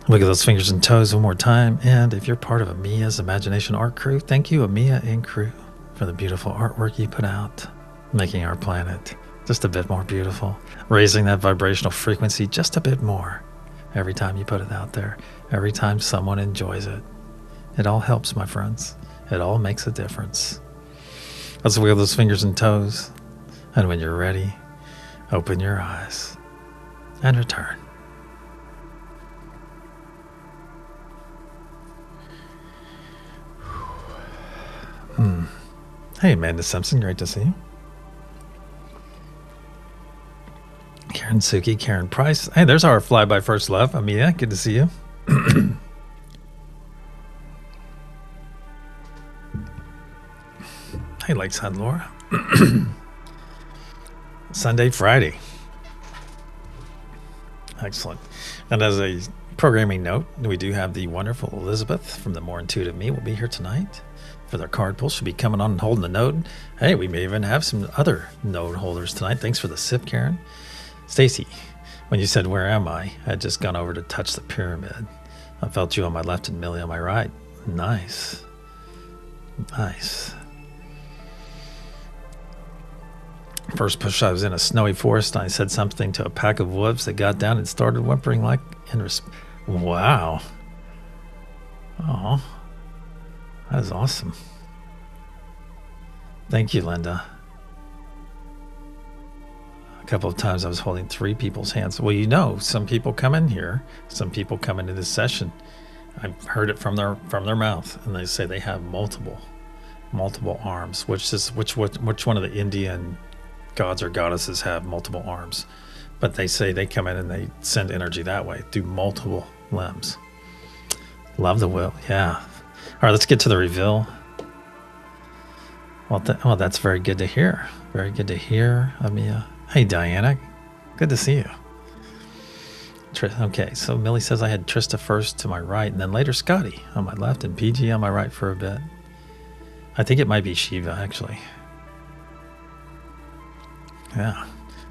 Look at those fingers and toes one more time. And if you're part of Amia's Imagination Art Crew, thank you, Amia and crew, for the beautiful artwork you put out, making our planet just a bit more beautiful, raising that vibrational frequency just a bit more every time you put it out there, every time someone enjoys it. It all helps, my friends. It all makes a difference. Let's wiggle those fingers and toes. And when you're ready, open your eyes and return. Hey, Amanda Simpson, great to see you. Karen Suki, Karen Price. Hey, there's our Fly by First Love. Amia, good to see you. Hey, Lakeside Laura. Sunday, Friday. Excellent. And as a programming note, we do have the wonderful Elizabeth from the More Intuitive Me will be here tonight for their card pull. She'll be coming on and holding the node. Hey, we may even have some other node holders tonight. Thanks for the sip, Karen. Stacy, when you said, where am I had just gone over to touch the pyramid. I felt you on my left and Millie on my right. Nice. Nice. First push, I was in a snowy forest and I said something to a pack of wolves that got down and started whimpering like wow. Oh, That is awesome. Thank you, Linda. A couple of times I was holding 3 people's hands. Well, you know, some people come in here, some people come into this session. I've heard it from their mouth, and they say they have multiple arms. Which one of the Indian gods or goddesses have multiple arms? But they say they come in and they send energy that way, do multiple limbs. Love the will, yeah. All right, let's get to the reveal. Well, that's very good to hear. Very good to hear, Amia. Hey, Diana. Good to see you. Okay, so Millie says I had Trista first to my right, and then later Scotty on my left, and PG on my right for a bit. I think it might be Shiva, actually. Yeah. All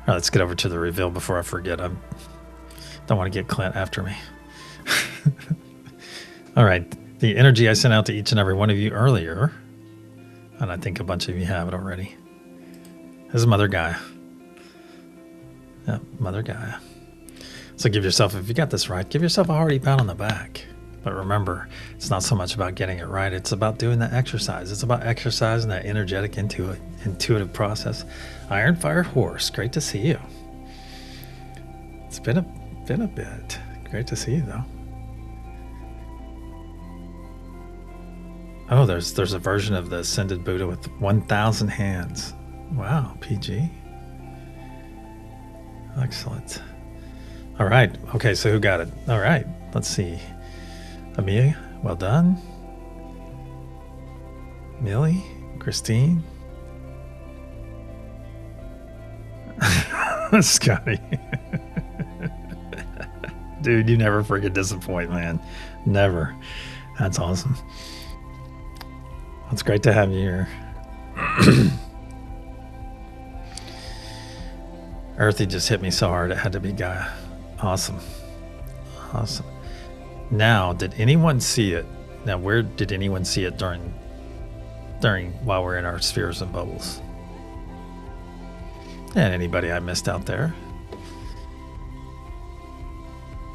right, let's get over to the reveal before I forget. I don't want to get Clint after me. All right. The energy I sent out to each and every one of you earlier, and I think a bunch of you have it already, is Mother Gaia. Yeah, Mother Gaia. So give yourself, if you got this right, give yourself a hearty pat on the back. But remember, it's not so much about getting it right. It's about doing the exercise. It's about exercising that energetic intuitive process. Iron Fire Horse, great to see you. It's been a bit. Great to see you, though. Oh, there's a version of the Ascended Buddha with 1,000 hands. Wow, PG. Excellent. All right. Okay, so who got it? All right. Let's see. Amelia, well done. Millie, Christine. Scotty. Dude, you never freaking disappoint, man. Never. That's awesome. It's great to have you here. Earthy just hit me so hard it had to be Gaia. Awesome. Awesome. Now, did anyone see it? Now, where did anyone see it during while we're in our spheres and bubbles? And anybody I missed out there?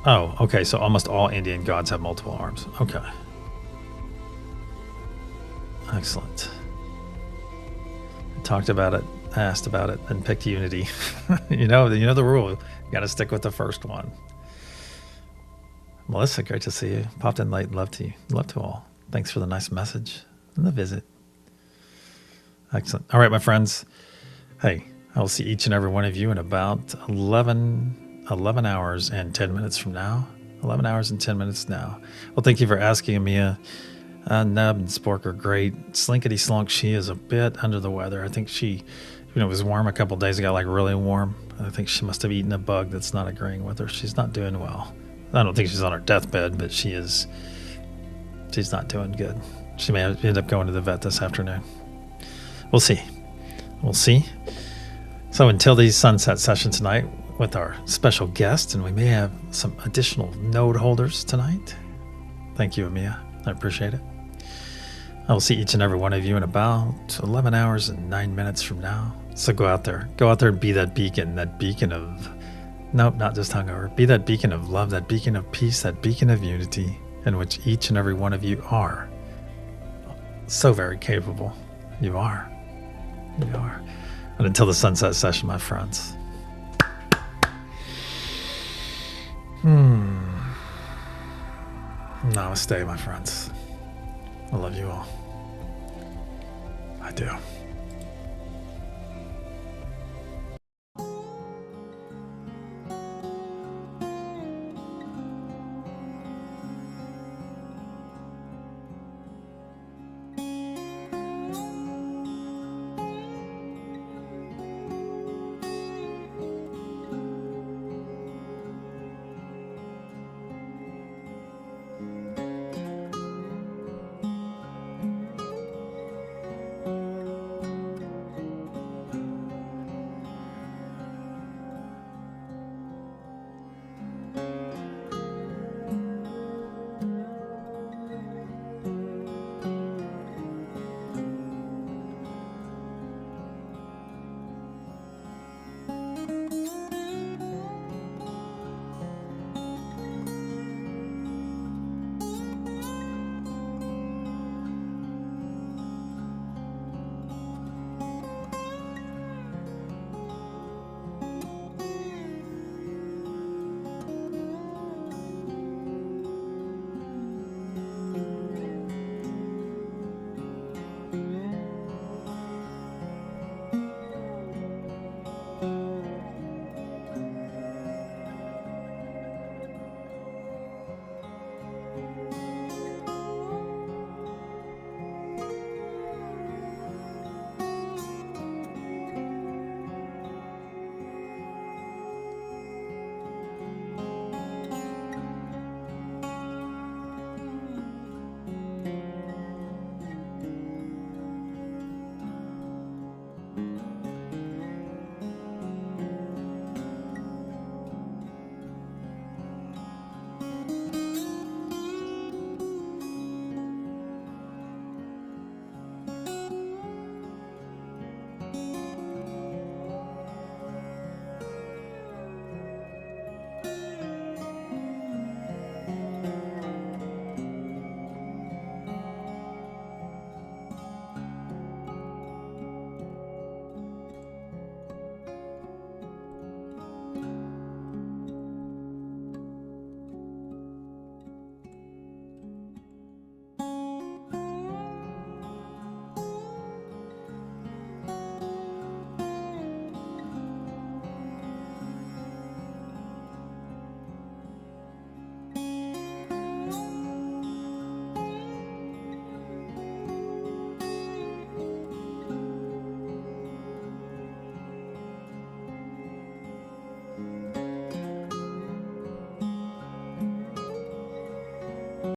Oh, okay. So almost all Indian gods have multiple arms. Okay. Excellent. I talked about it, asked about it, and picked unity. you know the rule. You got to stick with the first one. Melissa, great to see you. Popped in late. Love to you. Love to all. Thanks for the nice message and the visit. Excellent. All right, my friends. Hey, I will see each and every one of you in about 11 hours and 10 minutes from now. 11 hours and 10 minutes now. Well, thank you for asking, Amia. Nub and Spork are great. Slinkety Slunk, she is a bit under the weather. I think she, it was warm a couple days ago, like really warm. I think she must have eaten a bug that's not agreeing with her. She's not doing well. I don't think she's on her deathbed, but she's not doing good. She may end up going to the vet this afternoon. We'll see. We'll see. So until the sunset session tonight with our special guest, and we may have some additional node holders tonight. Thank you, Amia. I appreciate it. I will see each and every one of you in about 11 hours and 9 minutes from now. So go out there and be that beacon of, nope, not just hungover. Be that beacon of love, that beacon of peace, that beacon of unity, in which each and every one of you are so very capable. You are. You are. And until the sunset session, my friends. Namaste, my friends. I love you all. I do.